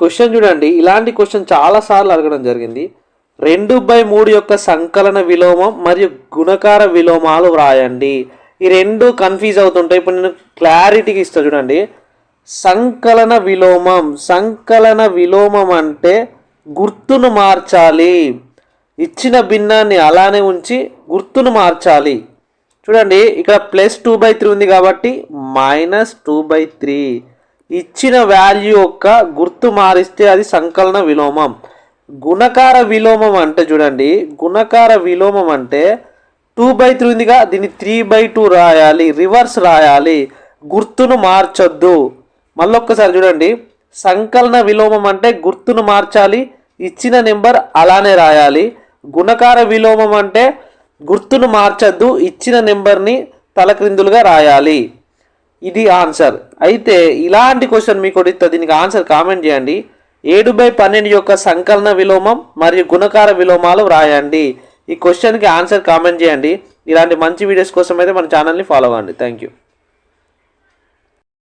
Question చూడండి, ఇలాంటి question చాలాసార్లు అడగడం జరిగింది. 2/3 యొక్క సంకలన విలోమం మరియు గుణకార విలోమాలు వ్రాయండి. ఈ రెండు కన్ఫ్యూజ్ అవుతుంటాయి. ఇప్పుడు నేను క్లారిటీకి ఇస్తా చూడండి. సంకలన విలోమం అంటే గుర్తును మార్చాలి. ఇచ్చిన భిన్నాన్ని అలానే ఉంచి గుర్తును మార్చాలి. చూడండి, ఇక్కడ +2/3 ఉంది కాబట్టి -2/3. ఇచ్చిన వాల్యూ యొక్క గుర్తు మారిస్తే అది సంకలన విలోమం. గుణకార విలోమం అంటే చూడండి, గుణకార విలోమం అంటే 2/3 ఉందిగా, దీన్ని 3/2 రాయాలి, రివర్స్ రాయాలి, గుర్తును మార్చొద్దు. మళ్ళొక్కసారి చూడండి, సంకలన విలోమం అంటే గుర్తును మార్చాలి, ఇచ్చిన నెంబర్ అలానే రాయాలి. గుణకార విలోమం అంటే గుర్తును మార్చొద్దు, ఇచ్చిన నెంబర్ని తలక్రిందులుగా రాయాలి. ఇది ఆన్సర్. అయితే ఇలాంటి క్వశ్చన్ మీకు ఇస్తే దీనికి ఆన్సర్ కామెంట్ చేయండి. 7/12 యొక్క సంకలన విలోమం మరియు గుణకార విలోమాలు వ్రాయండి. ఈ క్వశ్చన్కి ఆన్సర్ కామెంట్ చేయండి. ఇలాంటి మంచి వీడియోస్ కోసం అయితే మన ఛానల్ని ఫాలో అవ్వండి. Thank you.